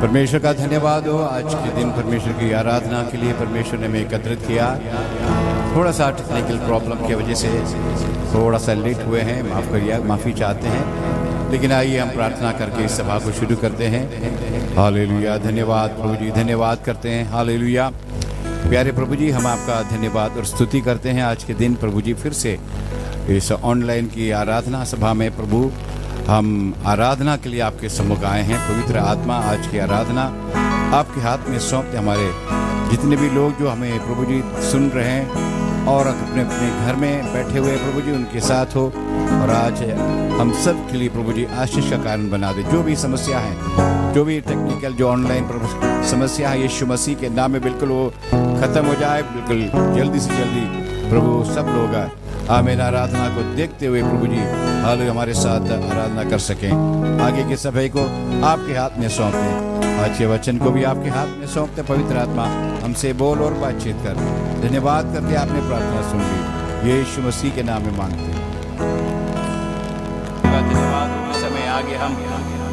परमेश्वर का धन्यवाद हो। आज के दिन परमेश्वर की आराधना के लिए परमेश्वर ने हमें एकत्रित किया। थोड़ा सा टेक्निकल प्रॉब्लम की वजह से थोड़ा सा लेट हुए हैं, माफ़ करिए, माफ़ी चाहते हैं। लेकिन आइए हम प्रार्थना करके इस सभा को शुरू करते हैं। हालेलुया। धन्यवाद प्रभु जी, धन्यवाद करते हैं। हालेलुया। प्यारे प्रभु जी, हम आपका धन्यवाद और स्तुति करते हैं आज के दिन प्रभु जी। फिर से इस ऑनलाइन की आराधना सभा में प्रभु हम आराधना के लिए आपके सम्मुख आए हैं। पवित्र आत्मा, आज की आराधना आपके हाथ में सौंपते। हमारे जितने भी लोग जो हमें प्रभु जी सुन रहे हैं और अपने अपने घर में बैठे हुए प्रभु जी उनके साथ हो, और आज हम सब के लिए प्रभु जी आशीष का कारण बना दे। जो भी समस्या है, जो भी टेक्निकल जो ऑनलाइन समस्या है, यीशु मसीह के नाम में बिल्कुल वो खत्म हो जाए, बिल्कुल जल्दी से जल्दी प्रभु सब लोग आमीन आराधना को देखते हुए प्रभु जी हालेलुया हमारे साथ आराधना कर सकें। आगे के सभी को आपके हाथ में सौंप दें। आज के वचन को भी आपके हाथ में सौंपते। पवित्र आत्मा हमसे बोल और बातचीत कर। धन्यवाद करके आपने प्रार्थना सुन ली, यीशु मसीह के नाम में मांगते हैं। धन्यवाद। इस समय आगे हम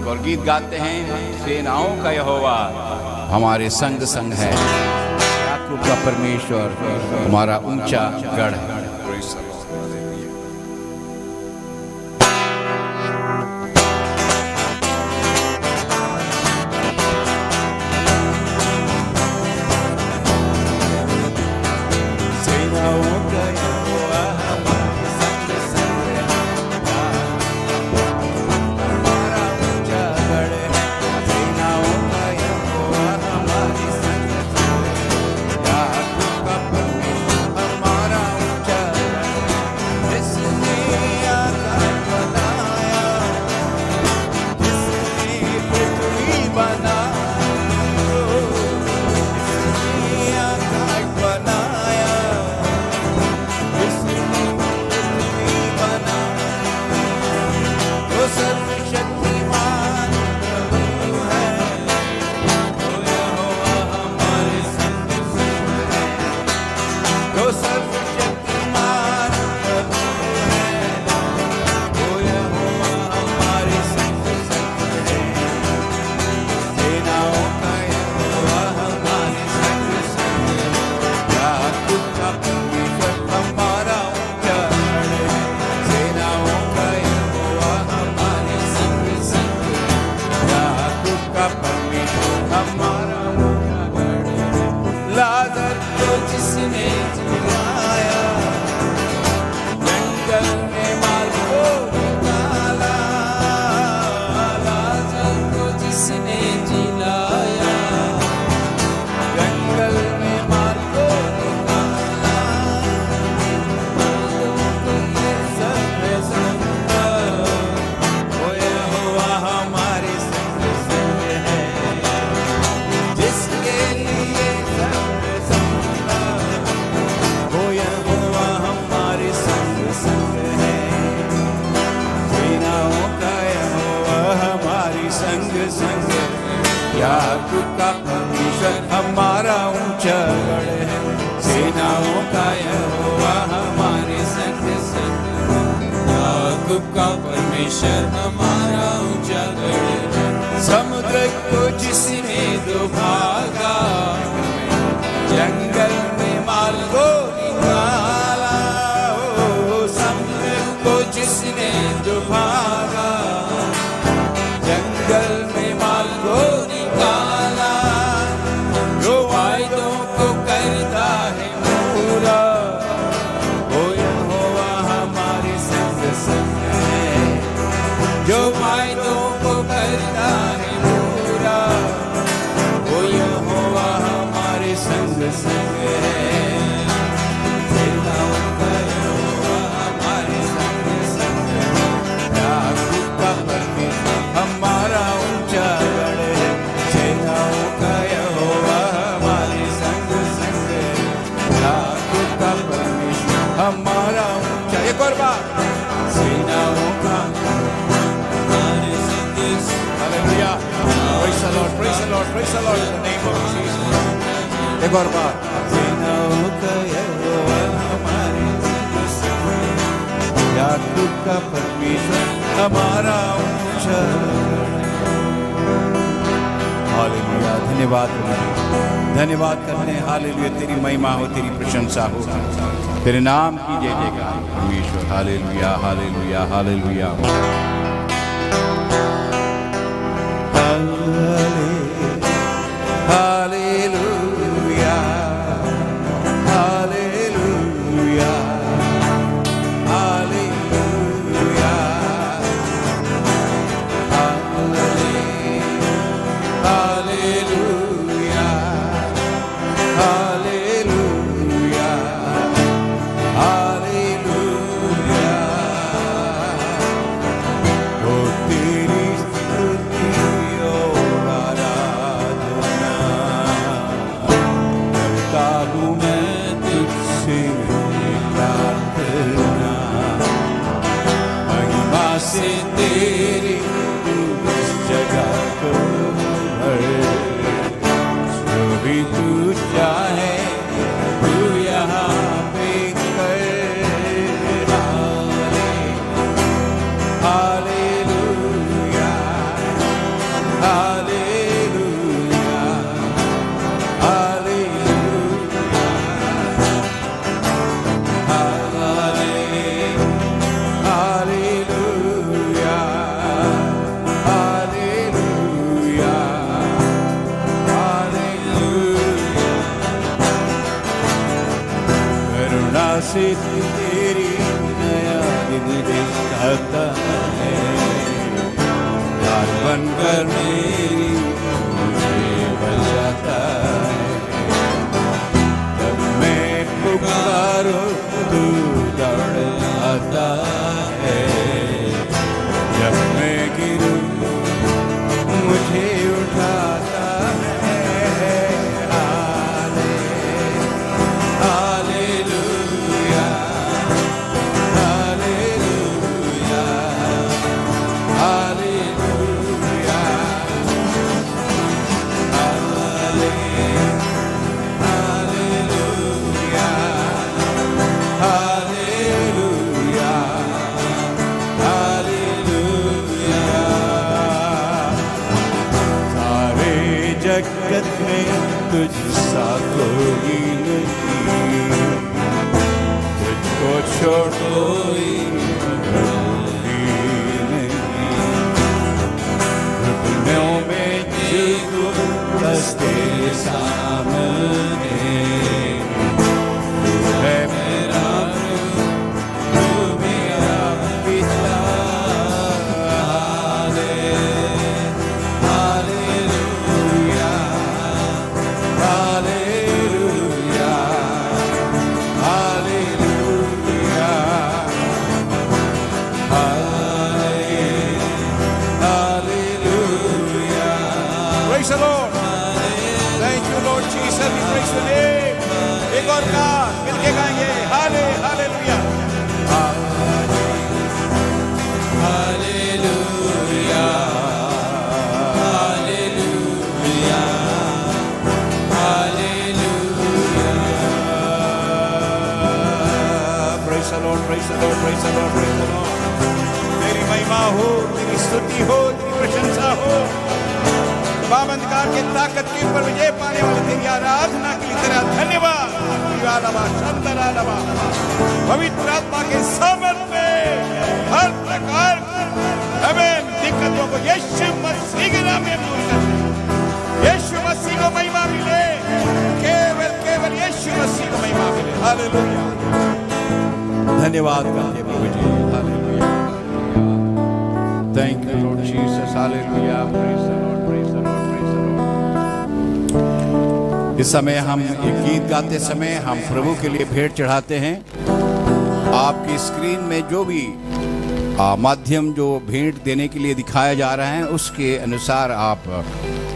और गीत गाते हैं। सेनाओं का यहोवा हमारे संग संग है, याकूब का परमेश्वर हमारा ऊंचा गढ़ है। याकूब का परमेश्वर हमारा ऊंचा गढ़ है, सेनाओं का यहोवा हमारे संग संग। याकूब का परमेश्वर हमारा ऊंचा गढ़ है, समुद्र को जिसने डुबागा, जंगल में माल को निकाला। ओ समुद्र को जिसने डुबागा, जंगल में माल को निकाला। जो वायदों को करता है पूरा, वो यहोवा हमारे संग संग है। जो वायदों को करता है पूरा, वो यहोवा हमारे संग संग है। सेनाओं का यहोवा हमारे संग संग है। याकूब का परमेश्वर हमारा ऊंचा गढ़ है, सेनाओं का यहोवा हमारे संग संग है। याकूब का परमेश्वर हमारा ऊंचा, एक और बार, सेनाओं का हमारे संग संग। Hallelujah, praise the Lord, praise the Lord, praise the Lord in the name of Jesus. एक और बार, सेनाओं का यहोवा हमारे संग संग है। याकूब का परमेश्वर हमारा ऊंचा। हालेलुया। धन्यवाद धन्यवाद करते हैं। हालेलुया, तेरी महिमा हो, तेरी प्रशंसा हो, तेरे नाम की जय जयकार परमेश्वर। Hallelujah hallelujah hallelujah. Hallelujah hallelujah hallelujah hallelujah hallelujah hallelujah. ओ तेरी स्तुति और आराधना करता हूँ मैं तुझसे प्रार्थना। महिमा से तेरी उस जगह को भर, जो भी तू चाहे तू यहाँ पे कर। Hallelujah hallelujah hallelujah hallelujah hallelujah hallelujah. करुणा से तेरी नया दिन दिखाता है, यार बनकर मेरी मुझे बचाता है। जब मैं पुकारूं तू दौड़ आता है, जब मैं गिरूं मुझे उठाता है। Hallelujah hallelujah hallelujah hallelujah hallelujah hallelujah. सारे जगत में तुझसा कोई नहीं, तुझको छोड़ कोई भी नहीं। घुटनों में झुको बस तेरे सामने, तू है मेरा प्रभु, तू मेरा पिता। Hallelujah hallelujah hallelujah hallelujah. Praise the Lord. Thank you Lord Jesus. We praise your name. एक और का मिलके गाएंगे हाले hallelujah hallelujah hallelujah hallelujah. Praise the Lord, praise the Lord, praise the Lord, praise the Lord. तेरी महिमा हो, तेरी स्तुति हो, तेरी प्रशंसा हो। अंधकार के ताकत के ऊपर विजय पाने वाले तेरी आराधना के लिए तेरा धन्यवाद। पवित्र आत्मा के सामर्थ में हर प्रकार हमें दिक्कतों को यीशु मसीह के नाम में दूर कर। यीशु मसीह को महिमा मिले, केवल केवल यीशु मसीह को महिमा मिले। हालेलुया। धन्यवाद करते प्रभु जी। Hallelujah. Thank you Lord Jesus. Hallelujah. Praise the Lord, praise the Lord, praise the Lord. इस समय हम ये गीत गाते समय हम प्रभु के लिए भेंट चढ़ाते हैं। आपकी स्क्रीन में जो भी माध्यम जो भेंट देने के लिए दिखाया जा रहा है उसके अनुसार आप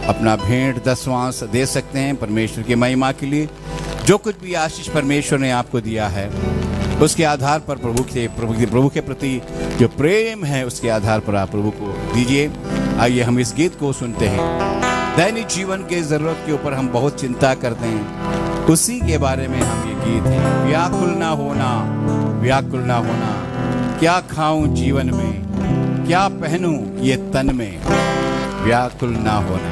अपना भेंट दशवांश दे सकते हैं परमेश्वर की महिमा के लिए। जो कुछ भी आशीष परमेश्वर ने आपको दिया है उसके आधार पर प्रभु के प्रति जो प्रेम है उसके आधार पर आप प्रभु को दीजिए। आइए हम इस गीत को सुनते हैं। दैनिक जीवन के जरूरत के ऊपर हम बहुत चिंता करते हैं, उसी के बारे में हम ये गीत है। व्याकुल ना होना, व्याकुल ना होना, क्या खाऊं जीवन में, क्या पहनूं ये तन में, व्याकुल ना होना।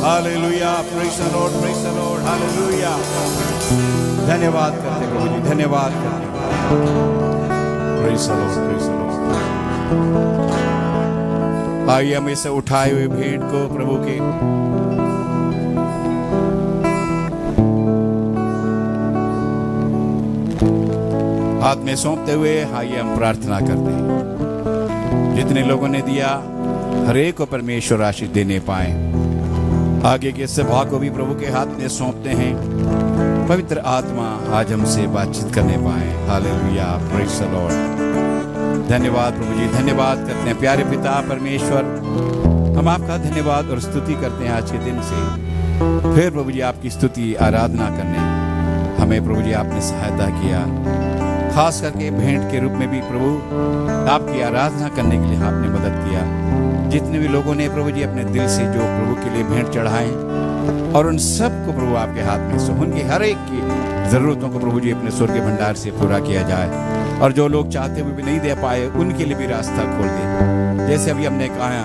Hallelujah, praise the Lord, praise the Lord, hallelujah. धन्यवाद करते प्रभु जी, धन्यवाद करते। Praise the Lord, praise the Lord. आइए हम इसे उठाए हुए भेंट को प्रभु के हाथ में सौंपते हुए आइए हम प्रार्थना करते हैं। जितने लोगों ने दिया हर एक को परमेश्वर आशीष देने पाए। आगे के सभा को भी प्रभु के हाथ में सौंपते हैं। पवित्र आत्मा आज हमसे बातचीत करने पाए। Hallelujah, praise the Lord. धन्यवाद प्रभु जी, धन्यवाद करते हैं प्यारे पिता परमेश्वर। हम आपका धन्यवाद और स्तुति करते हैं आज के दिन से फिर प्रभु जी आपकी स्तुति आराधना करने हमें प्रभु जी आपने सहायता किया। खास करके भेंट के रूप में भी प्रभु आपकी आराधना करने के लिए आपने मदद किया। जितने भी लोगों ने प्रभु जी अपने दिल से जो प्रभु के लिए भेंट चढ़ाएं और उन सब को प्रभु आपके हाथ में सो उनकी हर एक की जरूरतों को प्रभु जी अपने स्वर्ग के भंडार से पूरा किया जाए। और जो लोग चाहते हुए भी नहीं दे पाए उनके लिए भी रास्ता खोल दे। जैसे अभी हमने कहा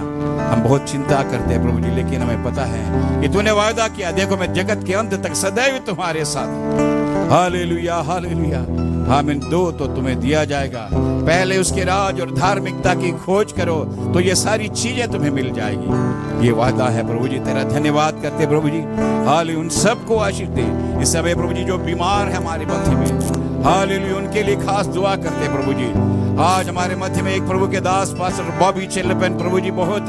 हम बहुत चिंता करते हैं प्रभु जी, लेकिन हमें पता है कि तूने वायदा किया, देखो मैं जगत के अंत तक सदैव तुम्हारे साथ। Hallelujah, hallelujah. आमीन। दो तो तुम्हें दिया जाएगा, पहले उसके राज और धार्मिकता की खोज करो तो ये सारी चीजें तुम्हें मिल जाएगी। ये वादा है प्रभु जी, तेरा धन्यवाद करते प्रभु जी। हालेलुया, उन सबको आशीष दे इस समय प्रभु जी जो बीमार है हमारे मध्य में। हालेलुया, उनके लिए खास दुआ करते प्रभु जी। आज हमारे मध्य में एक प्रभु के दास पास्टर बॉबी चिल्लपेन प्रभु जी बहुत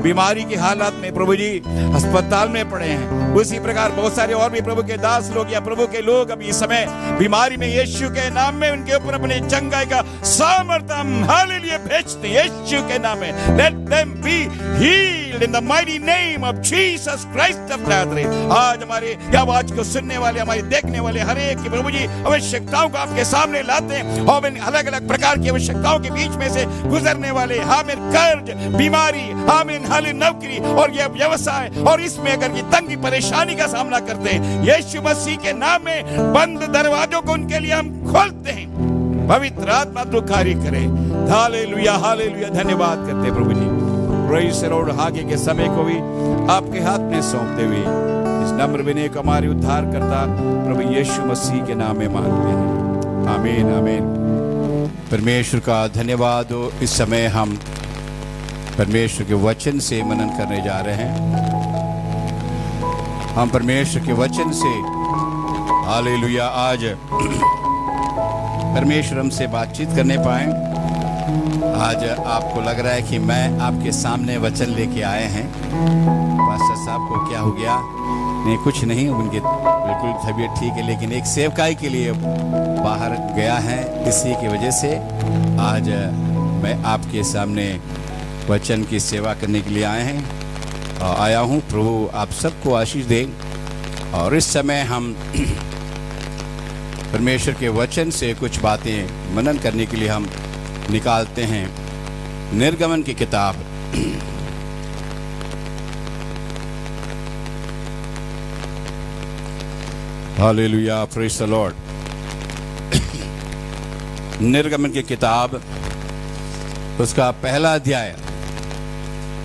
बीमारी की हालत में प्रभु जी अस्पताल में पड़े हैं। उसी प्रकार बहुत सारे और भी प्रभु के दास लोग या प्रभु के लोग अभी इस समय बीमारी में यीशु के नाम में उनके ऊपर अपने चंगाई का सामर्थ्य हालेलुया भेजते यीशु के नाम में। Let them be healed in the mighty name of Jesus Christ of Nazareth. आज हमारे आवाज को सुनने वाले हमारे देखने वाले हर एक की प्रभु जी आवश्यकताओं को आपके सामने लाते हैं और अलग अलग प्रकार की आवश्यकताओं के बीच में से गुजरने वाले हामिल कर्ज, बीमारी, हामिल हाल नौकरी और ये व्यवसाय और इसमें अगर की तंगी परेशानी का सामना करते हैं, यीशु मसीह के नाम में बंद दरवाजों को उनके लिए हम खोलते हैं। पवित्र आत्मा तो कार्य करे। Hallelujah, hallelujah. धन्यवाद करते प्रभु जी। Praise the Lord. आगे के समय को भी आपके हाथ में सौंपते हुए इस नम्र विनय को हमारे उद्धार करता प्रभु यीशु मसीह के नाम में मांगते हैं। आमीन, आमीन। परमेश्वर का धन्यवाद हो। इस समय हम परमेश्वर के वचन से मनन करने जा रहे हैं। हम परमेश्वर के वचन से हालेलुया आज परमेश्वर हमसे बातचीत करने पाए। आज आपको लग रहा है कि मैं आपके सामने वचन लेके आए हैं। पास्टर साहब को क्या हो गया? नहीं, कुछ नहीं, उनकी बिल्कुल तबीयत ठीक है, लेकिन एक सेवकाई के लिए बाहर गया है। इसी की वजह से आज मैं आपके सामने वचन की सेवा करने के लिए आया हूँ। प्रभु आप सबको आशीष दे। और इस समय हम परमेश्वर के वचन से कुछ बातें मनन करने के लिए हम निकालते हैं निर्गमन की किताब। Hallelujah, praise the Lord. निर्गमन की किताब उसका पहला अध्याय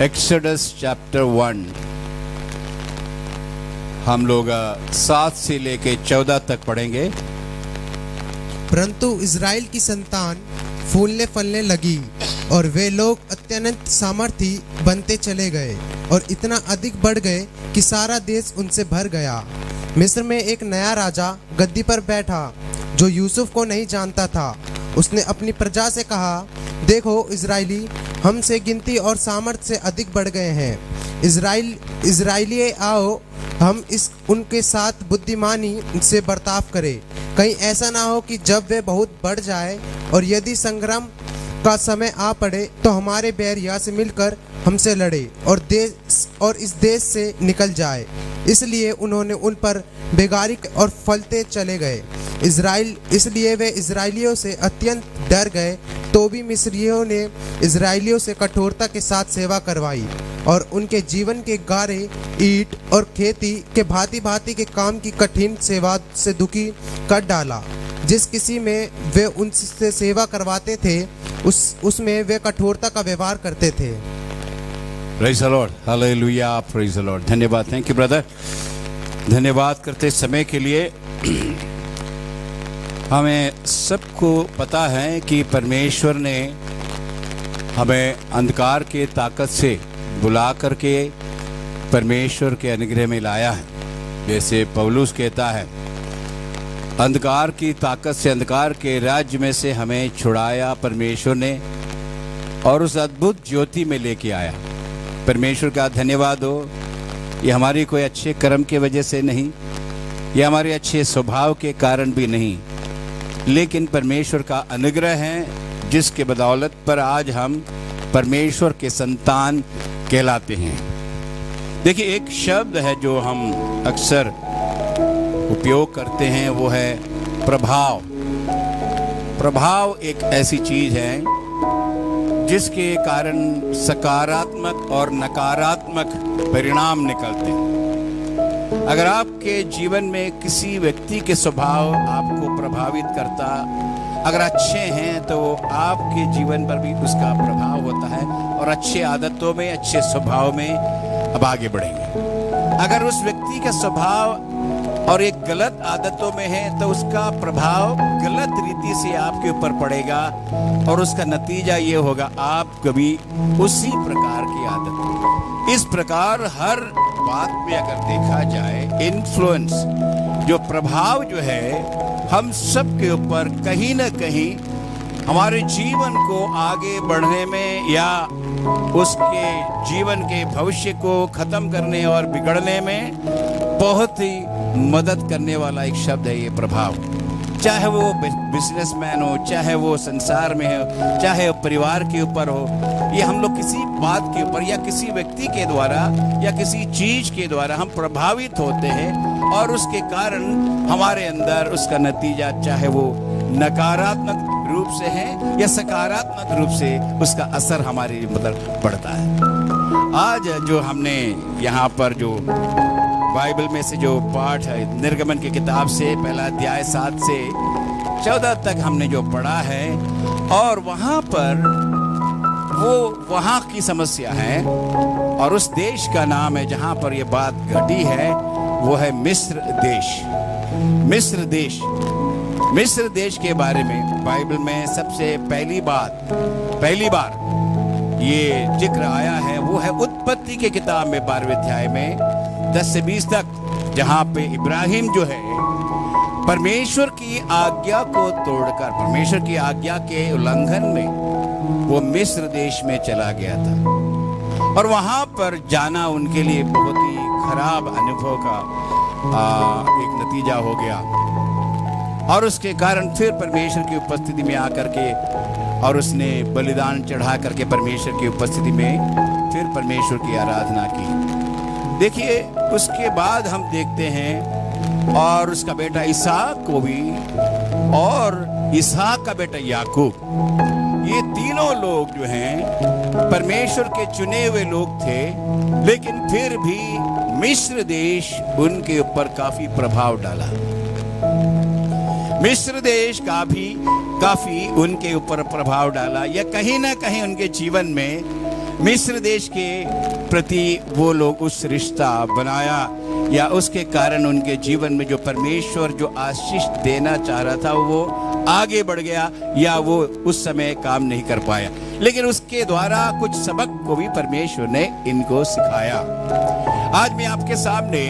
एक्सोडस चैप्टर 1 हम लोग 7 से लेके 14 तक पढ़ेंगे। परंतु इज़राइल की संतान फूलने फलने लगी और वे लोग अत्यंत सामर्थी बनते चले गए और इतना अधिक बढ़ गए कि सारा देश उनसे भर गया। मिस्र में एक नया राजा गद्दी पर बैठा जो यूसुफ को नहीं जानता था। उसने अपनी प्रजा से कहा, देखो इज़राइली हमसे गिनती और सामर्थ्य से अधिक बढ़ गए हैं। इज़राइली आओ हम उनके साथ बुद्धिमानी से बर्ताव करें। कहीं ऐसा ना हो कि जब वे बहुत बढ़ जाए और यदि संग्राम का समय आ पड़े तो हमारे बैर यहाँ से मिलकर हमसे लड़े और इस देश से निकल जाए। इसलिए उन्होंने उन पर बेगारी और फलते चले गए। इसलिए वे इज़राइलियों से अत्यंत डर गए। तो भी मिस्रियों ने इज़राइलियों से कठोरता के साथ सेवा करवाई और उनके जीवन के गारे, ईंट और खेती के भांति भांति के काम की कठिन सेवा से दुखी कर डाला। जिस किसी में वे उनसे सेवा करवाते थे उसमें वे कठोरता का व्यवहार करते थे। Praise the Lord, hallelujah, praise the Lord. धन्यवाद, थैंक यू ब्रदर। धन्यवाद करते समय के लिए। हमें सबको पता है कि परमेश्वर ने हमें अंधकार के ताकत से बुला करके परमेश्वर के अनुग्रह में लाया है। जैसे पौलुस कहता है, अंधकार की ताकत से, अंधकार के राज्य में से हमें छुड़ाया परमेश्वर ने और उस अद्भुत ज्योति में लेके आया। परमेश्वर का धन्यवाद हो। ये हमारी कोई अच्छे कर्म के वजह से नहीं, ये हमारे अच्छे स्वभाव के कारण भी नहीं, लेकिन परमेश्वर का अनुग्रह है, जिसके बदौलत पर आज हम परमेश्वर के संतान कहलाते हैं। देखिए, एक शब्द है जो हम अक्सर उपयोग करते हैं, वो है प्रभाव। प्रभाव एक ऐसी चीज है जिसके कारण सकारात्मक और नकारात्मक परिणाम निकलते हैं। अगर आपके जीवन में किसी व्यक्ति के स्वभाव आपको प्रभावित करता, अगर अच्छे हैं तो आपके जीवन पर भी उसका प्रभाव होता है और अच्छे आदतों में, अच्छे स्वभाव में अब आगे बढ़ेंगे। अगर उस व्यक्ति का स्वभाव और एक गलत आदतों में है तो उसका प्रभाव गलत रीति से आपके ऊपर पड़ेगा और उसका नतीजा ये होगा, आप कभी उसी प्रकार की आदत। इस प्रकार हर बात में अगर देखा जाए, इन्फ्लुएंस, जो प्रभाव जो है हम सब के ऊपर कहीं ना कहीं हमारे जीवन को आगे बढ़ने में या उसके जीवन के भविष्य को खत्म करने और बिगड़ने में बहुत ही मदद करने वाला एक शब्द है ये प्रभाव। चाहे वो बिजनेसमैन हो, चाहे वो संसार में हो, चाहे वो परिवार के ऊपर हो, ये हम लोग किसी बात के ऊपर या किसी व्यक्ति के द्वारा या किसी चीज के द्वारा हम प्रभावित होते हैं और उसके कारण हमारे अंदर उसका नतीजा, चाहे वो नकारात्मक रूप से है या सकारात्मक रूप से, उसका असर हमारे मतलब पड़ता है। आज जो हमने यहाँ पर जो बाइबल में से जो पाठ है, निर्गमन की किताब से पहला अध्याय 7 से 14 तक हमने जो पढ़ा है, और वहाँ पर वो वहाँ की समस्या है और उस देश का नाम है जहाँ पर ये बात घटी है, वो है मिस्र देश। मिस्र देश, मिस्र देश के बारे में बाइबल में सबसे पहली बार ये जिक्र आया है, वो है उत्पत्ति के किताब में 12वें अध्याय में 10 से 20 तक, जहां पे इब्राहिम जो है परमेश्वर की आज्ञा को तोड़कर, परमेश्वर की आज्ञा के उल्लंघन में वो मिस्र देश में चला गया था और वहां पर जाना उनके लिए बहुत ही खराब अनुभव का एक नतीजा हो गया। और उसके कारण फिर परमेश्वर की उपस्थिति में आकर के और उसने बलिदान चढ़ा करके परमेश्वर की उपस्थिति में फिर परमेश्वर की आराधना की। देखिए, उसके बाद हम देखते हैं और उसका बेटा इसहाक को भी और इसहाक का बेटा याकूब, ये तीनों लोग जो हैं परमेश्वर के चुने हुए लोग थे, लेकिन फिर भी मिस्र देश उनके ऊपर काफी प्रभाव डाला। मिस्र देश का भी काफी उनके ऊपर प्रभाव डाला, या कहीं ना कहीं उनके जीवन में मिस्र देश के प्रति वो लोग उस रिश्ता बनाया, या उसके कारण उनके जीवन में जो परमेश्वर जो आशीष देना चाह रहा था वो आगे बढ़ गया, या वो उस समय काम नहीं कर पाया। लेकिन उसके द्वारा कुछ सबक को भी परमेश्वर ने इनको सिखाया। आज मैं आपके सामने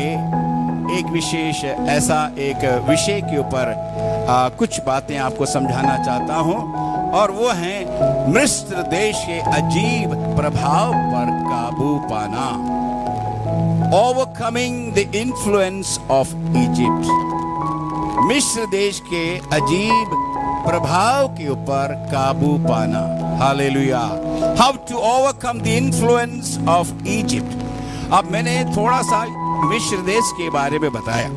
एक विशेष ऐसा एक विषय के ऊपर कुछ बातें आपको समझाना चाहता हूं, और वो है मिस्र देश के अजीब प्रभाव पर काबू पाना। Overcoming the influence of Egypt. मिस्र देश के अजीब प्रभाव के ऊपर काबू पाना। Hallelujah. How to overcome the influence of Egypt. अब मैंने थोड़ा सा मिस्र देश के बारे में बताया।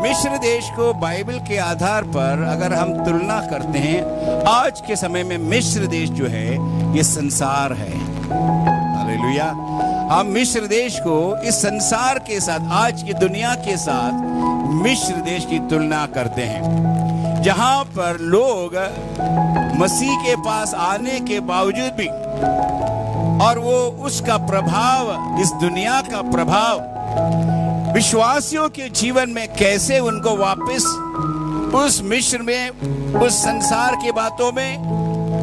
मिस्र देश को बाइबल के आधार पर अगर हम तुलना करते हैं, आज के समय में मिस्र देश जो है ये संसार है। हालेलुया। हम मिस्र देश को इस संसार के साथ, आज की दुनिया के साथ मिस्र देश की तुलना करते हैं, जहां पर लोग मसीह के पास आने के बावजूद भी और वो उसका प्रभाव, इस दुनिया का प्रभाव विश्वासियों के जीवन में कैसे उनको वापस उस मिस्र में, उस संसार की बातों में,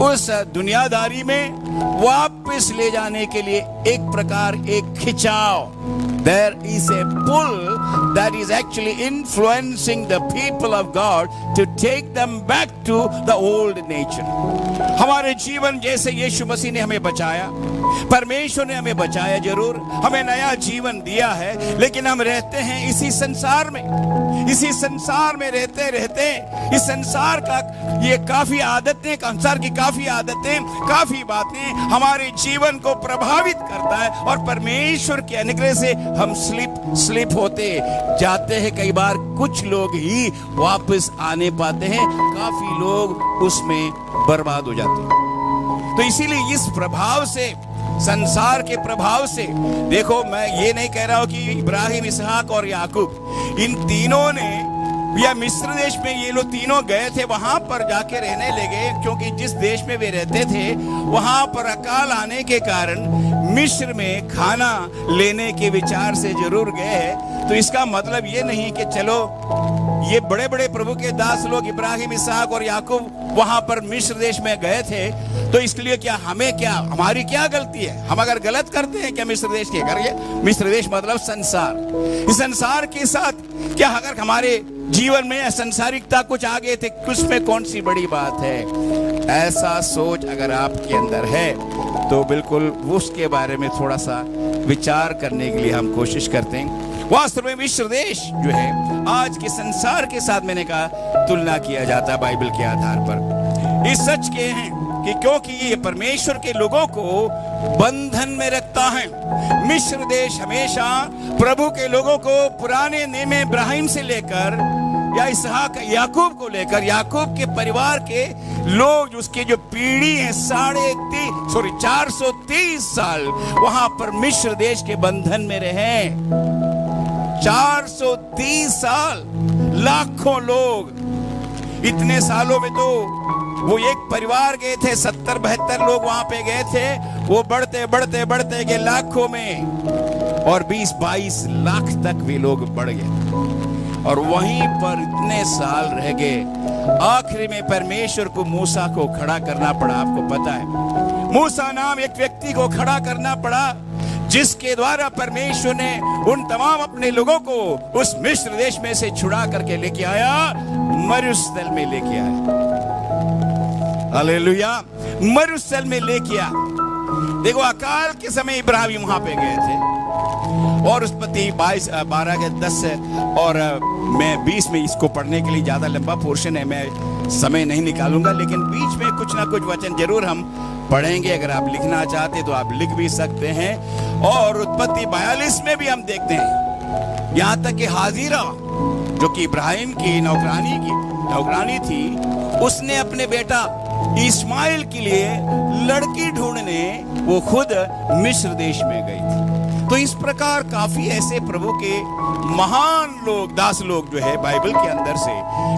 उस दुनियादारी में वापस ले जाने के लिए एक प्रकार एक खिंचाव, there is a pull that is actually influencing the people of God to take them back to the old nature. हमारे जीवन जैसे यीशु मसीह ने हमें बचाया, परमेश्वर ने हमें बचाया, जरूर हमें नया जीवन दिया है, लेकिन हम रहते हैं इसी संसार में, इसी संसार में रहते रहते इस संसार का ये काफी आदतें, संसार की काफी आदतें, काफी बातें हमारे जीवन को प्रभावित करता है और परमेश्वर के अनुग्रह से हम स्लिप होते जाते हैं। कई बार कुछ लोग ही वापस आने पाते हैं, काफी लोग उसमें बर्बाद हो जाते हैं। तो इसीलिए इस प्रभाव से, संसार के प्रभाव से, देखो मैं ये नहीं कह रहा हूं कि इब्राहिम, इसहाक और याकूब इन तीनों ने या मिस्र देश में ये लोग तीनों गए थे, वहां पर जाके रहने लगे, क्योंकि जिस देश में वे रहते थे वहां पर अकाल आने के कारण मिस्र में खाना लेने के विचार से जरूर गए हैं। तो इसका मतलब ये नहीं कि चलो ये बड़े बड़े प्रभु के दास लोग इब्राहिम, इसहाक और याकूब वहां पर मिस्र देश में गए थे, तो इसलिए क्या हमें, क्या हमारी क्या गलती है? हम अगर गलत करते हैं क्या मिस्र देश के? करिए, मिस्र देश मतलब संसार, इस संसार के साथ क्या अगर हमारे जीवन में संसारिकता कुछ आगे थे, उसमें कौन सी बड़ी बात है? ऐसा सोच अगर आपके अंदर है तो बिल्कुल उसके बारे में थोड़ा सा विचार करने के लिए हम कोशिश करते हैं। वास्तव में मिस्र देश जो है आज के संसार के साथ, मैंने कहा, तुलना किया जाता है बाइबल के आधार पर। इस सच के हैं कि क्योंकि ये परमेश्वर के लोगों को बंधन में रखता है। मिस्र देश हमेशा प्रभु के लोगों को पुराने नियम में इब्राहिम से लेकर या इसहाक, याकूब को लेकर, याकूब के परिवार के लोग, उसके जो पीढ़ी है 430 साल वहां पर मिस्र देश के बंधन में रहे। 430 साल, लाखों लोग। इतने सालों में तो वो एक परिवार गए थे, 70-72 लोग वहां पे गए थे, वो बढ़ते बढ़ते बढ़ते गए लाखों में, और 20-22 लाख तक वे लोग बढ़ गए और वहीं पर इतने साल रह गए। आखिरी में परमेश्वर को मूसा को खड़ा करना पड़ा। आपको पता है, मूसा नाम एक व्यक्ति को खड़ा करना पड़ा, जिसके द्वारा परमेश्वर ने उन तमाम अपने लोगों को उस मिस्र देश में से छुड़ा करके लेके आया, मरुस्थल में लेके आया। हालेलुया, मरुस्थल में लेके आया। देखो, अकाल के समय इब्राहिम वहां पे गए थे और उत्पत्ति 22, 12 के 10 और मैं 20 में इसको पढ़ने के लिए ज्यादा लंबा पोर्शन है, मैं समय नहीं निकालूंगा, लेकिन बीच में कुछ ना कुछ वचन जरूर हम पढ़ेंगे। अगर आप लिखना चाहते तो आप लिख भी सकते हैं। और उत्पत्ति 42 में भी हम देखते हैं, यहां तक कि हाजिरा जो कि इब्राहिम की नौकरानी थी, उसने अपने बेटा इस्माइल के लिए लड़की ढूंढने वो खुद मिस्र देश में गई थी। तो इस प्रकार काफी ऐसे प्रभु के महान लोग, दास लोग जो है बाइबल के अंदर से,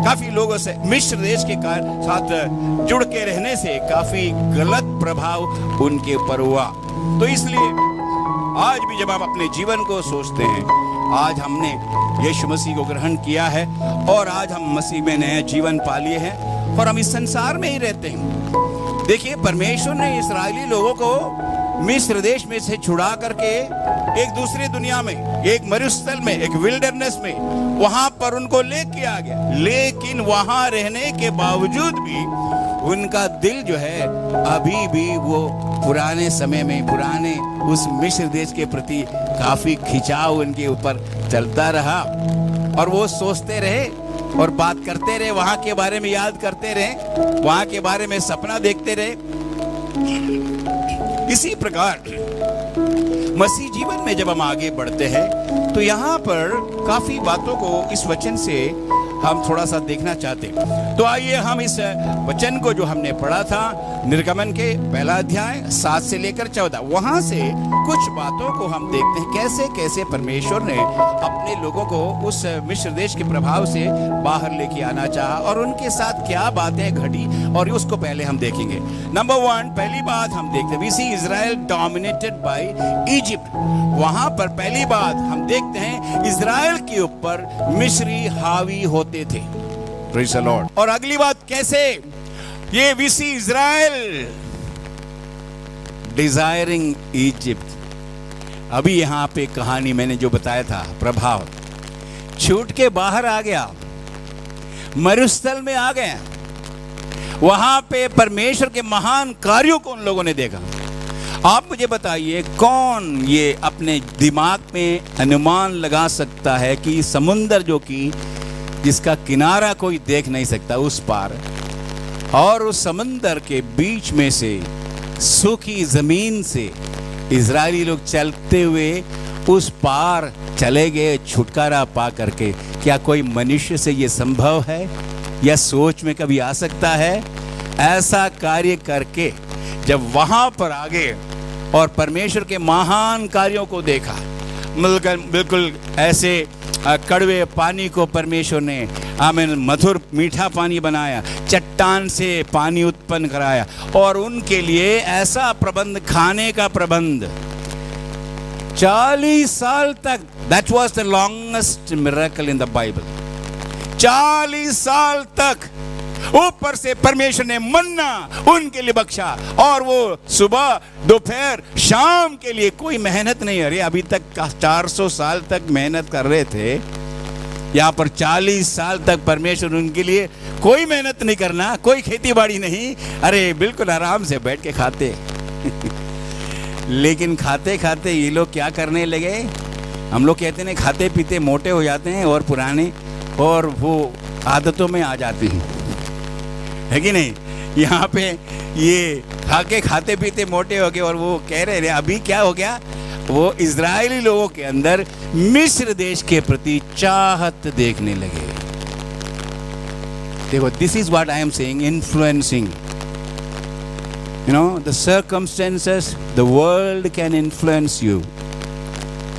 काफी लोगों से मिस्र देश के साथ जुड़ के रहने से काफी गलत प्रभाव उनके ऊपर हुआ। तो इसलिए आज भी जब हम अपने जीवन को सोचते हैं, आज हमने यीशु मसीह को ग्रहण किया है और आज हम मसीह में नया जीवन पा लिए हैं और हम इस संसार में ही रहते हैं। देखिए, परमेश्वर ने इस्राएली लोगों को मिस्र देश में से छुड़ा करके एक दूसरी दुनिया में, एक मरुस्थल में, एक विल्डरनेस में, वहां पर उनको लेके आ गया। लेकिन वहां रहने के बावजूद भी उनका दिल जो है अभी भी वो पुराने समय में, पुराने उस मिस्र देश के प्रति काफी खिंचाव उनके ऊपर चलता रहा और वो सोचते रहे और बात करते रहे, वहां के बारे में याद करते रहे, वहां के बारे में सपना देखते रहे। इसी प्रकार मसीह जीवन में जब हम आगे बढ़ते हैं तो यहाँ पर काफी बातों को इस वचन से हम थोड़ा सा देखना चाहते। तो आइए हम इस वचन को जो हमने पढ़ा था निर्गमन के पहला अध्याय 7 से लेकर 14, वहां से कुछ बातों को हम देखते हैं कैसे कैसे परमेश्वर ने अपने लोगों को उस मिस्र देश के प्रभाव से बाहर लेके आना चाहा और उनके साथ क्या बातें घटी, और उसको पहले हम देखेंगे। नंबर 1, पहली बात हम देखते हैं, we see Israel dominated by Egypt. वहां पर पहली बात हम देखते हैं इजराइल के ऊपर मिस्री हावी होते थे। Praise the Lord. और अगली बात कैसे ये we see Israel desiring Egypt. अभी यहां पे कहानी मैंने जो बताया था, प्रभाव छूट के बाहर आ गया, मरुस्थल में आ गए, वहां पे परमेश्वर के महान कार्यों को उन लोगों ने देखा। आप मुझे बताइए कौन ये अपने दिमाग में अनुमान लगा सकता है कि समुंदर जो कि जिसका किनारा कोई देख नहीं सकता उस पार, और उस समुंदर के बीच में से सूखी जमीन से इजरायली लोग चलते हुए उस पार चले गए छुटकारा पा करके। क्या कोई मनुष्य से ये संभव है या सोच में कभी आ सकता है? ऐसा कार्य करके जब वहां पर आ गए और परमेश्वर के महान कार्यों को देखा, बिल्कुल ऐसे कड़वे पानी को परमेश्वर ने आमीन मधुर मीठा पानी बनाया, चट्टान से पानी उत्पन्न कराया, और उनके लिए ऐसा प्रबंध, खाने का प्रबंध 40 साल तक। That was the longest miracle in the Bible. 40 साल तक ऊपर से परमेश्वर ने मन्ना उनके लिए बख्शा, और वो सुबह दोपहर शाम के लिए कोई मेहनत नहीं। अरे अभी तक 400 साल तक मेहनत कर रहे थे, यहाँ पर 40 साल तक परमेश्वर उनके लिए कोई मेहनत नहीं करना, कोई खेती बाड़ी नहीं, अरे बिल्कुल आराम से बैठ के खाते। लेकिन खाते खाते ये लोग क्या करने लगे? हम लोग कहते हैं खाते पीते मोटे हो जाते हैं और पुराने और वो आदतों में आ जाती हैं, है कि नहीं? यहाँ पे ये खाके खाते पीते मोटे हो गए, और वो कह रहे हैं अभी क्या हो गया? वो इजरायली लोगों के अंदर मिस्र देश के प्रति चाहत देखने लगे। देखो, this is what I am saying, influencing, you know, the circumstances, the world can influence you.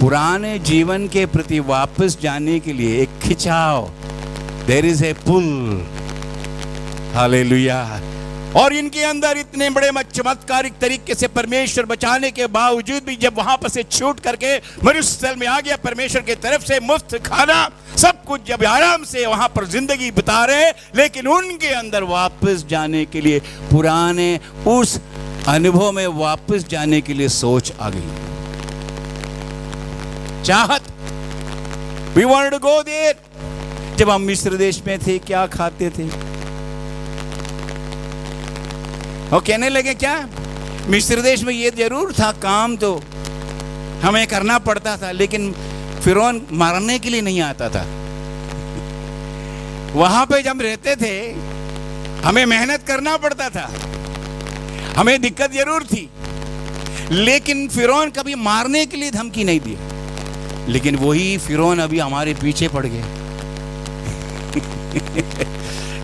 पुराने जीवन के प्रति वापस जाने के लिए एक खिंचाव, there is a pull. Hallelujah. और इनके अंदर इतने बड़े चमत्कारिक तरीके से परमेश्वर बचाने के बावजूद भी जब वहां पर से छूट करके मरुस्थल में आ गया, परमेश्वर की तरफ से मुफ्त खाना सब कुछ, जब आराम से वहां पर जिंदगी बिता रहे, लेकिन उनके अंदर वापस जाने के लिए, पुराने उस अनुभव में वापस जाने के लिए सोच आ गई, चाहत। We wanted to go there। जब हम मिस्र देश में थे क्या खाते थे? और कहने लगे क्या मिस्र देश में ये जरूर था, काम तो हमें करना पड़ता था, लेकिन फिरौन मारने के लिए नहीं आता था। वहां पे जब रहते थे हमें मेहनत करना पड़ता था, हमें दिक्कत जरूर थी, लेकिन फिरौन कभी मारने के लिए धमकी नहीं दी। लेकिन वही फिरौन अभी हमारे पीछे पड़ गया।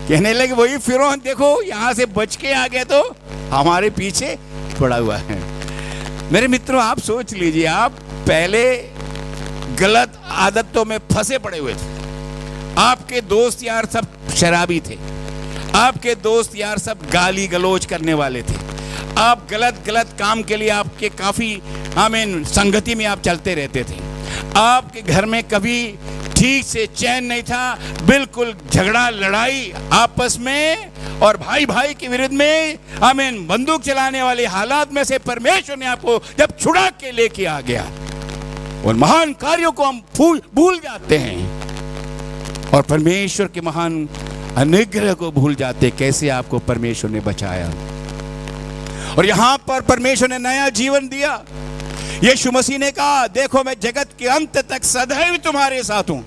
कहने लगे वही फिरौन देखो यहां से बच के आ गया तो हमारे पीछे पड़ा हुआ है। मेरे मित्रों, आप सोच लीजिए, आप पहले गलत आदतों में फंसे पड़े हुए थे, आपके दोस्त यार सब शराबी थे, आपके दोस्त यार सब गाली गलौज करने वाले थे, आप गलत गलत काम के लिए आपके काफी आमीन संगति में आप चलते रहते थे, आपके घर में कभी ठीक से चैन नहीं था, बिल्कुल झगड़ा लड़ाई आपस में और भाई भाई के विरुद्ध में, आमीन बंदूक चलाने वाले हालात में से परमेश्वर ने आपको जब छुड़ा के लेके आ गया, और महान कार्यों को हम भूल जाते हैं और परमेश्वर के महान अनुग्रह को भूल जाते। कैसे आपको परमेश्वर ने बचाया, और यहां पर परमेश्वर ने नया जीवन दिया। यीशु मसीह ने कहा, देखो मैं जगत के अंत तक सदैव तुम्हारे साथ हूं।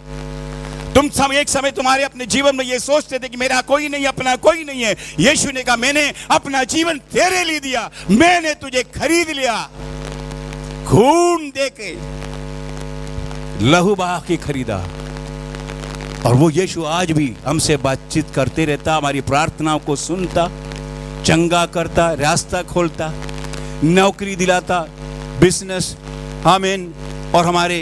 तुम सब एक समय तुम्हारे अपने जीवन में ये सोचते थे कि मेरा कोई नहीं, अपना कोई नहीं है। यीशु ने कहा, मैंने अपना जीवन तेरे लिए दिया, मैंने तुझे खरीद लिया, खून देके, लहू बहा के खरीदा। और वो यीशु आज भी हमसे बातचीत करते रहता, हमारी प्रार्थनाओं को सुनता, चंगा करता, रास्ता खोलता, नौकरी दिलाता, बिजनेस, आमीन। और हमारे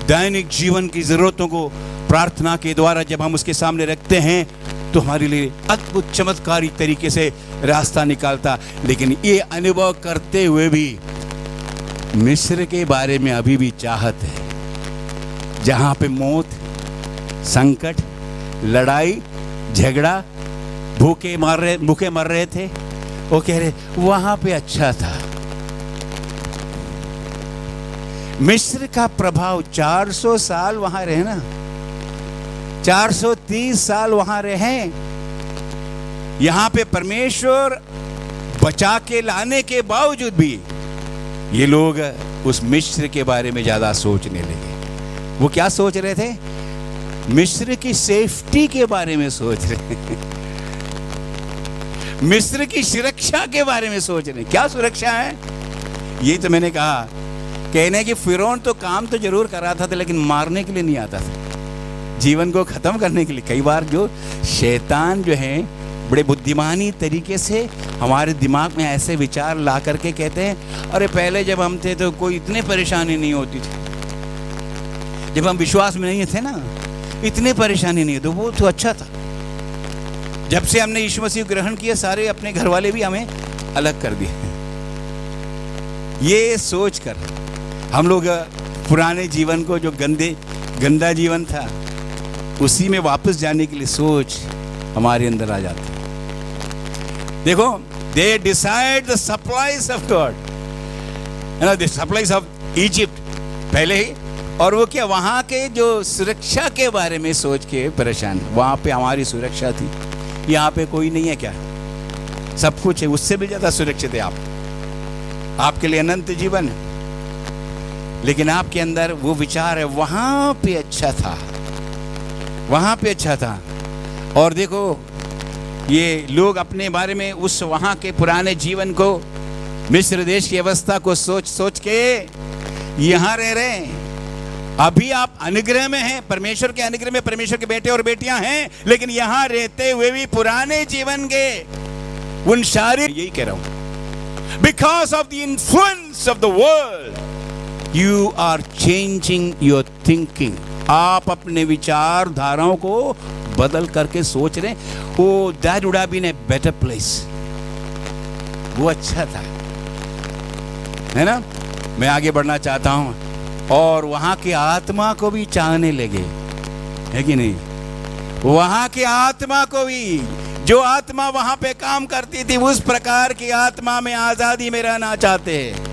दैनिक जीवन की ज़रूरतों को प्रार्थना के द्वारा जब हम उसके सामने रखते हैं तो हमारे लिए अद्भुत चमत्कारी तरीके से रास्ता निकालता। लेकिन ये अनुभव करते हुए भी मिस्र के बारे में अभी भी चाहत है, जहाँ पे मौत, संकट, लड़ाई, झगड़ा, भूखे मर रहे थे, वो कह रहे वहां पे अच्छा था। मिस्र का प्रभाव 400 साल वहां रहे ना, 430 साल वहां रहे। यहां पे परमेश्वर बचा के लाने के बावजूद भी ये लोग उस मिस्र के बारे में ज्यादा सोचने लगे। वो क्या सोच रहे थे? मिस्र की सेफ्टी के बारे में सोच रहे हैं, मिस्र की सुरक्षा के बारे में सोच रहे हैं। क्या सुरक्षा है? ये तो मैंने कहा, कहने कि फिरौन तो काम तो जरूर कर रहा था लेकिन मारने के लिए नहीं आता था, जीवन को खत्म करने के लिए। कई बार जो शैतान जो है बड़े बुद्धिमानी तरीके से हमारे दिमाग में ऐसे विचार ला करके कहते हैं, अरे पहले जब हम थे तो कोई इतनी परेशानी नहीं होती थी, जब हम विश्वास में नहीं थे ना इतनी परेशानी नहीं, तो वो तो अच्छा था। जब से हमने यीशु मसीह ग्रहण किया, सारे अपने घर वाले भी हमें अलग कर दिए। ये सोचकर हम लोग पुराने जीवन को, जो गंदा जीवन था, उसी में वापस जाने के लिए सोच हमारे अंदर आ जाती है। देखो, they decide the supplies of God, the supplies of Egypt पहले ही, और वो क्या वहाँ के जो सुरक्षा के बारे में सोच के परेशान। वहाँ पे हमारी सुरक्षा थी, यहाँ पे कोई नहीं है क्या? सब कुछ है, उससे भी ज़्यादा सुरक्षित है आप, आपके लिए अनंत जीवन है। लेकिन आपके अंदर वो विचार है वहाँ पे अच्छा था, वहाँ पे अच्छा था। और देखो, ये लोग अपने बारे में उस वहाँ के पुराने जीवन को, मिस्र देश की अवस्था को सोच सोच के यहाँ रह रहे हैं। अभी आप अनुग्रह में हैं, परमेश्वर के अनुग्रह में परमेश्वर के बेटे और बेटियां हैं, लेकिन यहां रहते हुए भी पुराने जीवन के उन शारीरिक, यही कह रहा हूं, because of the influence of the world you are changing your thinking. आप अपने विचार धाराओं को बदल करके सोच रहे हैं, oh that would have been a better place, वो अच्छा था, है ना। मैं आगे बढ़ना चाहता हूं, और वहां की आत्मा को भी चाहने लगे, है कि नहीं? वहां की आत्मा को भी, जो आत्मा वहां पे काम करती थी, उस प्रकार की आत्मा में आजादी में रहना चाहते हैं।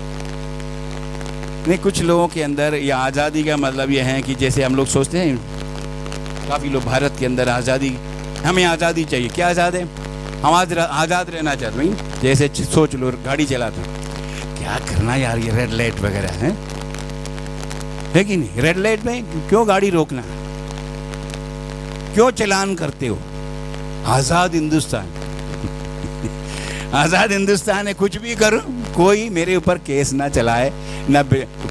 नहीं, कुछ लोगों के अंदर ये आजादी का मतलब ये है कि जैसे हम लोग सोचते हैं, काफी लोग भारत के अंदर आजादी, हमें आजादी चाहिए। क्या आजाद है? हम आजाद रहना चाहते हैं। जैसे सोच लो, गाड़ी चलाते हैं, क्या करना यार, ये रेड लाइट वगैरह है कि नहीं? रेड लाइट में क्यों गाड़ी रोकना, क्यों चलान करते हो? आजाद हिंदुस्तान आजाद हिंदुस्तान है, कुछ भी करूं, कोई मेरे ऊपर केस ना चलाए, ना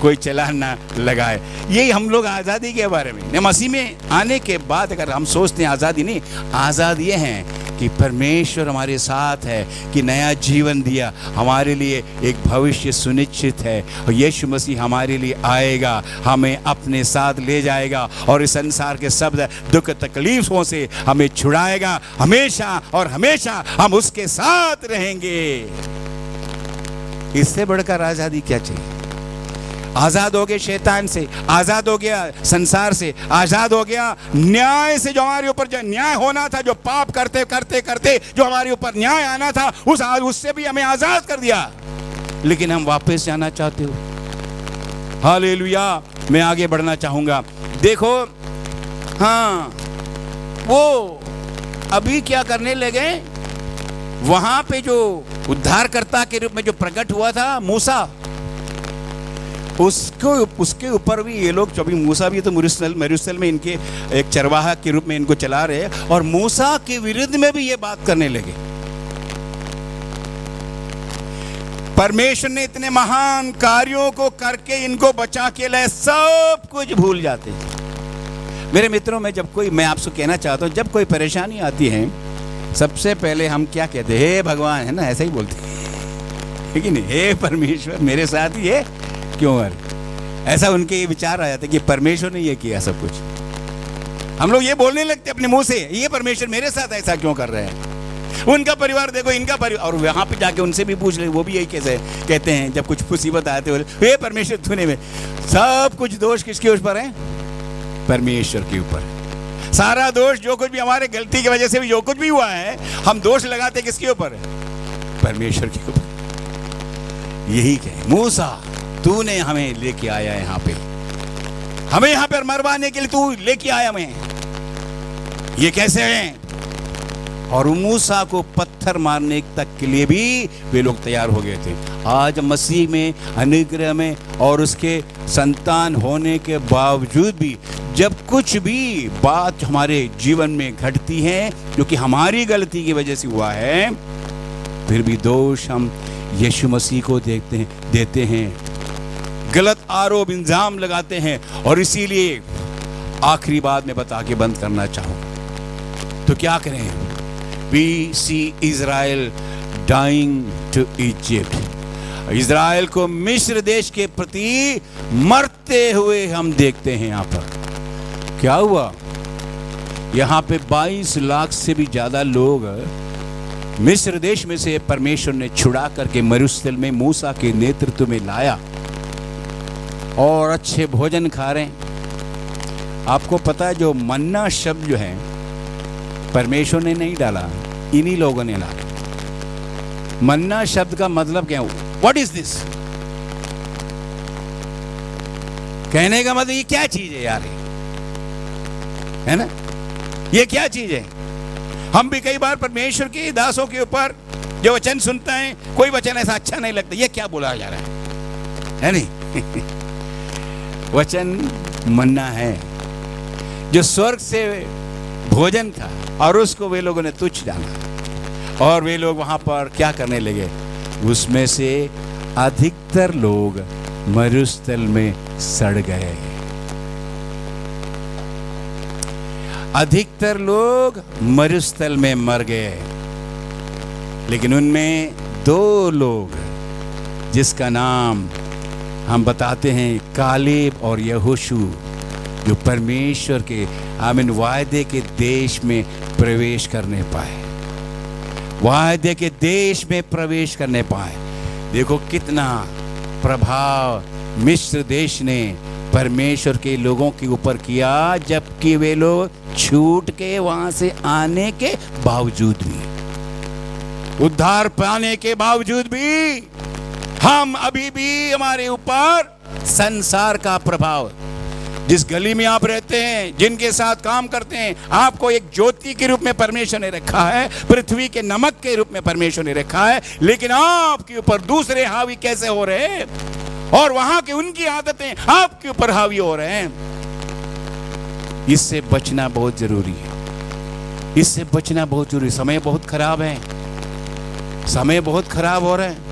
कोई चलान ना लगाए। यही हम लोग आज़ादी के बारे में, मसीह में आने के बाद अगर हम सोचते हैं आज़ादी नहीं, आज़ाद ये है कि परमेश्वर हमारे साथ है, कि नया जीवन दिया, हमारे लिए एक भविष्य सुनिश्चित है, और यीशु मसीह हमारे लिए आएगा, हमें अपने साथ ले जाएगा, और इस संसार के सब दुख तकलीफों से हमें छुड़ाएगा। हमेशा और हमेशा हम उसके साथ रहेंगे। इससे बढ़कर आज़ादी क्या चाहिए? आजाद हो गए शैतान से, आजाद हो गया संसार से, आजाद हो गया न्याय से। जो हमारे ऊपर जो न्याय होना था, जो पाप करते करते करते जो हमारे ऊपर न्याय आना था, उससे भी हमें आजाद कर दिया। लेकिन हम वापस जाना चाहते हो। हालेलुया। मैं आगे बढ़ना चाहूंगा। देखो, हाँ, वो अभी क्या करने लगे, वहां पे जो उद्धारकर्ता के रूप में जो प्रकट हुआ था मूसा, उसके ऊपर भी ये लोग, अभी मूसा भी तो मरुस्थल में इनके एक चरवाहा के रूप में इनको चला रहे, और मूसा के विरुद्ध में भी ये बात करने लगे। परमेश्वर ने इतने महान कार्यों को करके इनको बचा के लाए, सब कुछ भूल जाते। मेरे मित्रों में जब कोई, मैं आपसे कहना चाहता हूँ, जब कोई परेशानी आती है सबसे पहले हम क्या कहते हैं? हे भगवान, है ना, ऐसा ही बोलते हैं, है कि नहीं? हे परमेश्वर, मेरे साथ ये क्यों है? ऐसा उनके ये विचार आ जाते कि परमेश्वर ने ये किया सब कुछ। हम लोग ये बोलने लगते अपने मुंह से, ये परमेश्वर मेरे साथ ऐसा क्यों कर रहे हैं? उनका परिवार देखो, इनका परिवार, और वहां पे जाके उनसे भी पूछ ले, वो भी यही कैसे कहते हैं जब कुछ मुसीबत आते हो, हे परमेश्वर तूने में। सब कुछ दोष किसके ऊपर है? परमेश्वर के ऊपर। सारा दोष, जो कुछ भी हमारे गलती की वजह से भी जो कुछ भी हुआ है, हम दोष लगाते किसके ऊपर? परमेश्वर के ऊपर। यही कहे, मूसा तूने हमें लेके आया यहाँ पे, हमें यहाँ पर मरवाने के लिए तू लेके आया हमें, ये कैसे है? और मूसा को पत्थर मारने तक के लिए भी वे लोग तैयार हो गए थे। आज मसीह में, अनुग्रह में और उसके संतान होने के बावजूद भी जब कुछ भी बात हमारे जीवन में घटती है जो कि हमारी गलती की वजह से हुआ है, फिर भी दोष हम यीशु मसीह को देते हैं, गलत आरोप इल्जाम लगाते हैं। और इसीलिए आखिरी बात में बता के बंद करना चाहूं तो क्या करें? We see Israel dying to Egypt. Israel को मिस्र देश के प्रति मरते हुए हम देखते हैं। यहाँ पर क्या हुआ? यहाँ पे 22 लाख से भी ज्यादा लोग मिस्र देश में से परमेश्वर ने छुड़ा करके मरुस्थल में मूसा के नेतृत्व में लाया और अच्छे भोजन खा रहे हैं। आपको पता है, जो मन्ना शब्द जो है परमेश्वर ने नहीं डाला, इन्हीं लोगों ने डाला। मन्ना शब्द का मतलब क्या है? What is this? कहने का मतलब ये क्या चीज है यार, है ना? ये क्या चीज है? हम भी कई बार परमेश्वर के दासों के ऊपर जो वचन सुनते हैं, कोई वचन ऐसा अच्छा नहीं लगता, ये क्या बोला जा रहा है नहीं? वचन मन्ना है जो स्वर्ग से भोजन था और उसको वे लोगों ने तुच्छ जाना और वे लोग वहां पर क्या करने लगे? उसमें से अधिकतर लोग मरुस्थल में सड़ गए। अधिकतर लोग मरुस्थल में मर गए, लेकिन उनमें 2 लोग जिसका नाम हम बताते हैं कालेब और यहोशू, जो परमेश्वर के वायदे के देश में प्रवेश करने पाए, वायदे के देश में प्रवेश करने पाए। देखो कितना प्रभाव मिस्र देश ने परमेश्वर के लोगों के ऊपर किया, जबकि वे लोग छूट के वहां से आने के बावजूद भी, उद्धार पाने के बावजूद भी, हम अभी भी हमारे ऊपर संसार का प्रभाव, जिस गली में आप रहते हैं, जिनके साथ काम करते हैं, आपको एक ज्योति के रूप में परमेश्वर ने रखा है, पृथ्वी के नमक के रूप में परमेश्वर ने रखा है, लेकिन आपके ऊपर दूसरे हावी कैसे हो रहे हैं और वहां की उनकी आदतें आपके ऊपर हावी हो रहे हैं। इससे बचना बहुत जरूरी है, इससे बचना बहुत जरूरी। समय बहुत खराब है, समय बहुत खराब हो रहा है,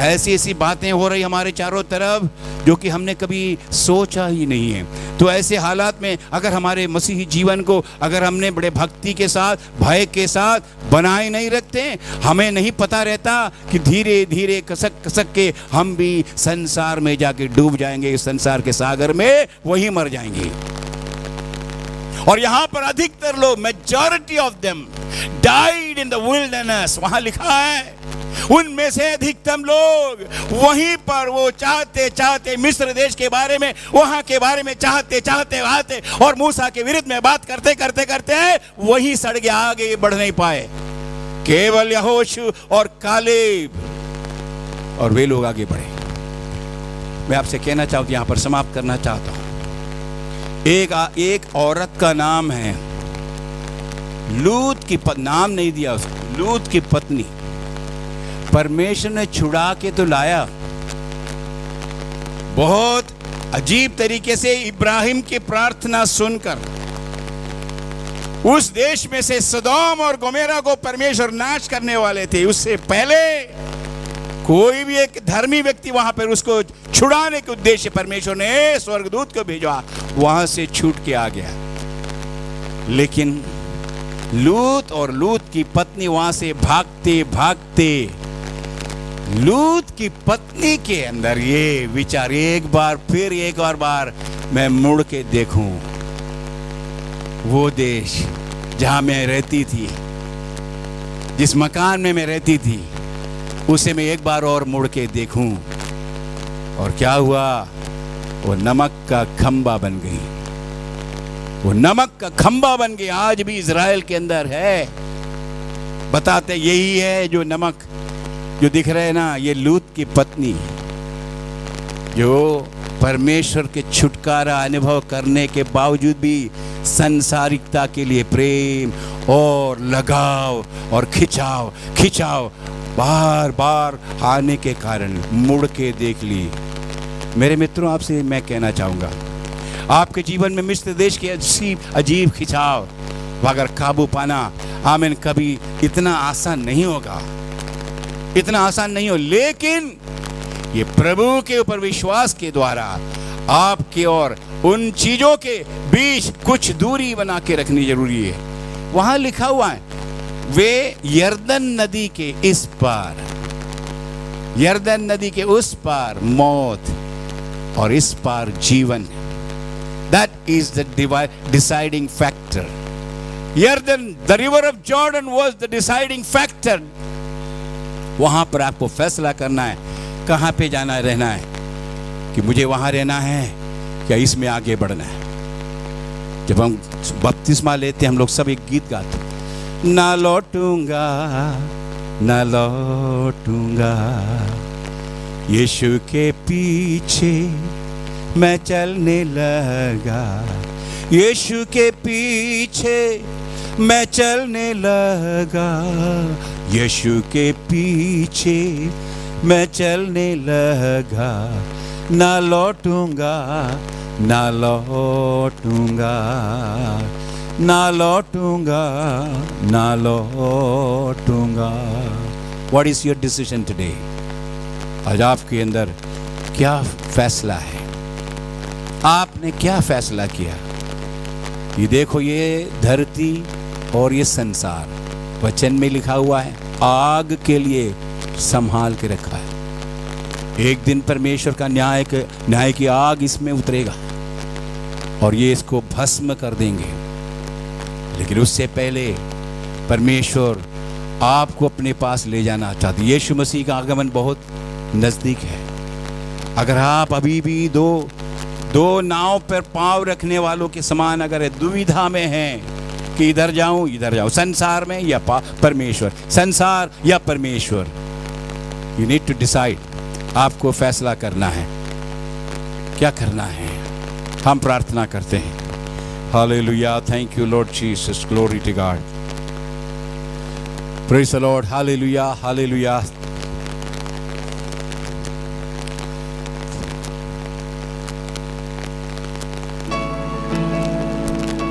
ऐसी ऐसी बातें हो रही हमारे चारों तरफ जो कि हमने कभी सोचा ही नहीं है। तो ऐसे हालात में अगर हमारे मसीही जीवन को अगर हमने बड़े भक्ति के साथ, भय के साथ बनाए नहीं रखते, हमें नहीं पता रहता कि धीरे धीरे कसक कसक के हम भी संसार में जाके डूब जाएंगे, संसार के सागर में वहीं मर जाएंगे। और यहां पर अधिकतर लोग, majority of them died in the wilderness, वहां लिखा है उनमें से अधिकतम लोग वहीं पर वो चाहते चाहते मिस्र देश के बारे में, वहां के बारे में चाहते चाहते आते और मूसा के विरुद्ध में बात करते करते करते वहीं सड़ गया, आगे बढ़ नहीं पाए। केवल यहोशू और कालेब और वे लोग आगे बढ़े। मैं आपसे कहना चाहता हूं, यहां पर समाप्त करना चाहता हूं। एक औरत का नाम है लूत की नाम नहीं दिया उसको, लूत की पत्नी। परमेश्वर ने छुड़ा के तो लाया, बहुत अजीब तरीके से इब्राहिम की प्रार्थना सुनकर उस देश में से सदोम और गोमेरा को परमेश्वर नाश करने वाले थे। उससे पहले कोई भी एक धर्मी व्यक्ति वहां पर उसको छुड़ाने के उद्देश्य परमेश्वर ने स्वर्गदूत को भेजा, वहां से छूट के आ गया। लेकिन लूत और लूत की पत्नी वहां से भागते भागते, लूत की पत्नी के अंदर ये विचार, एक और बार मैं मुड़ के देखूं वो देश जहां मैं रहती थी, जिस मकान में मैं रहती थी, उसे मैं एक बार और मुड़ के देखूं। और क्या हुआ? वो नमक का खंबा बन गई। वो नमक का खंबा बन गई। आज भी इज़राइल के अंदर है। बताते यही है जो नमक जो दिख रहे हैं ना, ये लूत की पत्नी जो परमेश्वर के छुटकारा अनुभव करने के बावजूद भी संसारिकता के लिए प्रेम और लगाव और खिंचाव बार बार आने के कारण मुड़ के देख ली। मेरे मित्रों, आपसे मैं कहना चाहूँगा, आपके जीवन में मिस्र देश के अजीब खिंचाव अगर काबू पाना, आमीन, कभी इतना आसान नहीं होगा, इतना आसान नहीं हो। लेकिन ये प्रभु के ऊपर विश्वास के द्वारा आपके और उन चीजों के बीच कुछ दूरी बना के रखनी जरूरी है। वहां लिखा हुआ है, वे यरदन नदी के इस पार, यरदन नदी के उस पार मौत और इस पार जीवन। That is the deciding factor. Yarden, the river of Jordan was the deciding factor. वहां पर आपको फैसला करना है कहां पे जाना रहना है, कि मुझे वहां रहना है या इसमें आगे बढ़ना है। जब हम बपतिस्मा लेते हैं, हम लोग सब एक गीत गाते हैं, ना लौटूंगा ना लौटूंगा, यीशु के पीछे मैं चलने लगा, यीशु के पीछे मैं चलने लगा, यीशु के पीछे मैं चलने लगा, ना लौटूंगा ना लौटूंगा, ना लौटूंगा ना लौटूंगा। What is your decision today? आज आपके अंदर क्या फैसला है? आपने क्या फैसला किया? ये देखो, ये धरती और ये संसार वचन में लिखा हुआ है, आग के लिए संभाल के रखा है। एक दिन परमेश्वर का न्याय की आग इसमें उतरेगा और ये इसको भस्म कर देंगे। लेकिन उससे पहले परमेश्वर आपको अपने पास ले जाना चाहते। यीशु मसीह का आगमन बहुत नजदीक है। अगर आप अभी भी दो नाव पर पांव रखने वालों के समान अगर दुविधा में हैं कि इधर जाऊं, संसार में या परमेश्वर, संसार या परमेश्वर, यू नीड टू डिसाइड। आपको फैसला करना है, क्या करना है। हम प्रार्थना करते हैं। Hallelujah, thank you Lord Jesus, glory to God, praise the Lord, hallelujah, hallelujah.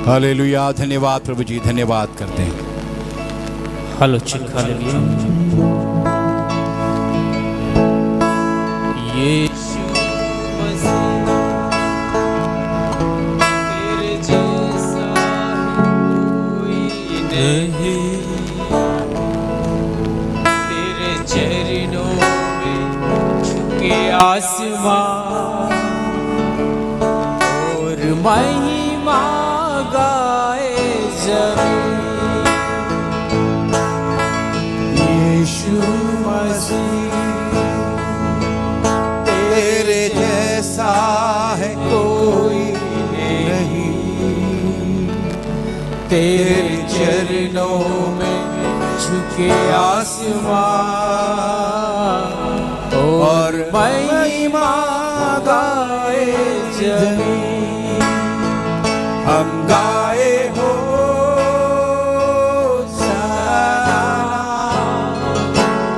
Hallelujah, धन्यवाद प्रभु जी, धन्यवाद करते हैं। हेलो चिक, हालेलुया। यीशु मसीह तेरे जैसा कोई नहीं, तेरे चरणों में झुके आसमान और महिमा गाए जमीन। यीशु मसीह तेरे जैसा है कोई नहीं, तेरे चरणों में झुके आसमान और महिमा गाए जमीन। हम गाए हो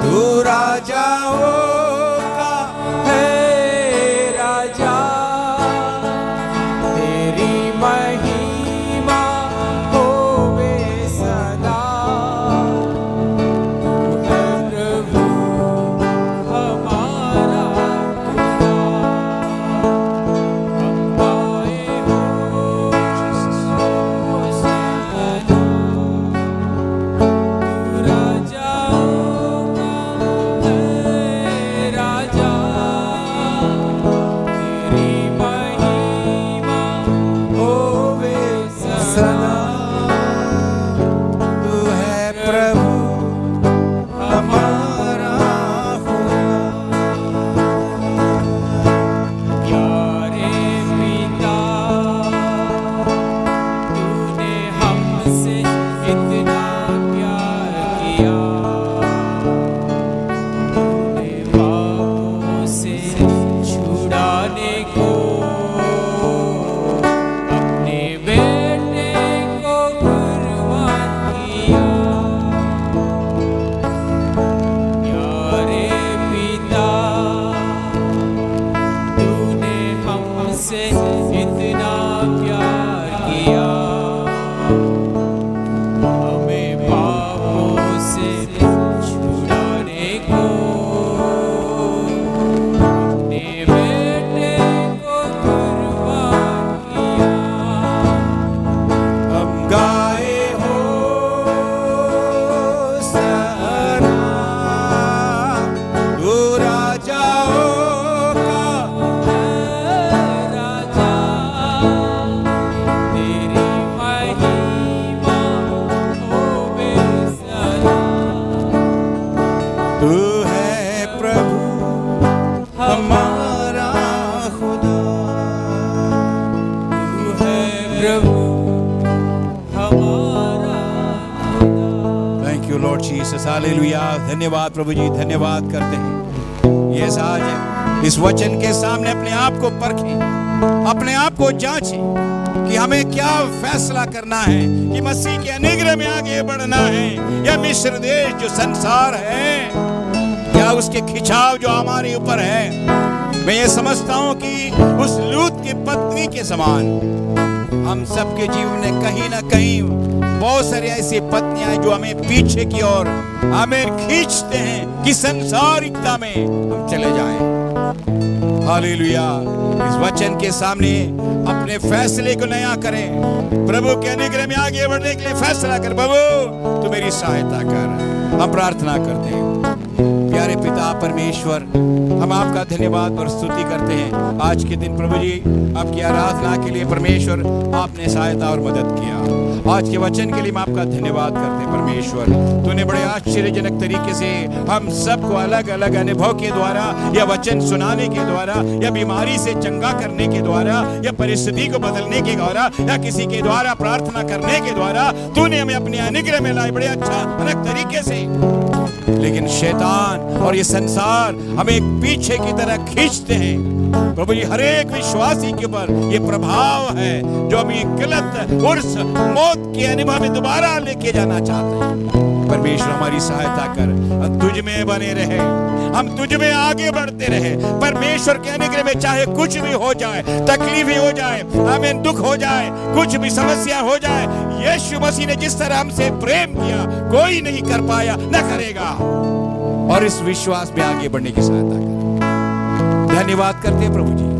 तू राजाओं का है राजा, तेरी महिमा होवे सदा। तू है प्रभु हमारा खुदा, हम गाए हो प्रभु हमारा thank you Lord Jesus, hallelujah. धन्यवाद प्रभु जी, धन्यवाद करते हैं। ये आज इस वचन के सामने अपने आप को परखें, अपने आप को जांचें कि हमें क्या फैसला करना है, कि मसीह के अनुग्रह में आगे बढ़ना है या मिस्र देश जो संसार है, या उसके खिंचाव जो हमारे ऊपर है। मैं ये समझता हूं कि उस लूत की पत्नी के समान हम सबके जीवन में कहीं ना कहीं बहुत सारी ऐसी पत्नियां जो हमें पीछे की ओर हमें खींचते हैं कि संसारिकता में हम चले जाएं। हालेलुया। इस वचन के सामने अपने फैसले को नया करें, प्रभु के अनुग्रह में आगे बढ़ने के लिए फैसला कर। प्रभु तू मेरी सहायता कर, हम प्रार्थना करते हैं। प्यारे पिता परमेश्वर, हम आपका धन्यवाद और स्तुति करते हैं आज के दिन। प्रभु जी आपकी आराधना के लिए परमेश्वर आपने सहायता और मदद किया। आज के वचन के लिए हम आपका धन्यवाद करते हैं परमेश्वर। तूने बड़े आश्चर्यजनक तरीके से हम सबको अलग अलग अनुभव के द्वारा, या वचन सुनाने के द्वारा, या बीमारी से चंगा करने के द्वारा, या परिस्थिति को बदलने के द्वारा, या किसी के द्वारा प्रार्थना करने के द्वारा तूने हमें अपने अनुग्रह में लाए बड़े अच्छा अलग तरीके से। लेकिन शैतान और ये संसार हमें पीछे की तरह खींचते हैं। प्रभु जी हर एक विश्वासी के ऊपर ये प्रभाव है जो हमें गलत उर्स मौत के अनुभव में दोबारा लेके जाना चाहते हैं। परमेश्वर हमारी सहायता कर, हम तुझ में बने रहे, हम तुझ में आगे बढ़ते रहे। परमेश्वर के अनुग्रह में चाहे कुछ भी हो जाए, तकलीफ ही हो जाए, हमें दुख हो जाए, कुछ भी समस्या हो जाए, यीशु मसीह ने जिस तरह हमसे प्रेम किया कोई नहीं कर पाया, न करेगा। और इस विश्वास में आगे बढ़ने की सहायता कर। धन्यवाद करते हैं प्रभु जी।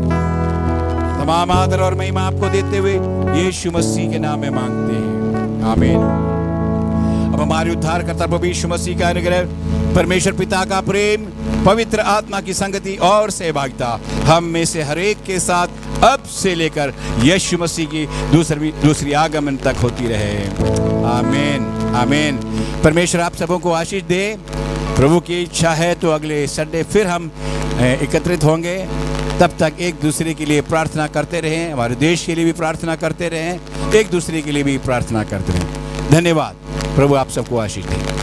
तमाम आदर और महिमा आपको देते हुए यीशु मसीह के नाम में मांगते हैं, आमीन। अब हमारे उद्धारकर्ता प्रभु यीशु मसीह का अनुग्रह, परमेश्वर पिता का प्रेम, पवित्र आत्मा की संगति और सहभागिता हम में से हर एक के साथ अब से लेकर यीशु मसीह की दूसरी आगमन तक होती रहे, आमीन, आमीन। परमेश्वर आप सबों को आशीष दे। प्रभु की इच्छा है तो अगले संडे फिर हम एकत्रित होंगे। तब तक एक दूसरे के लिए प्रार्थना करते रहें, हमारे देश के लिए भी प्रार्थना करते रहें, एक दूसरे के लिए भी प्रार्थना करते रहें। धन्यवाद। प्रभु आप सबको आशीष दे।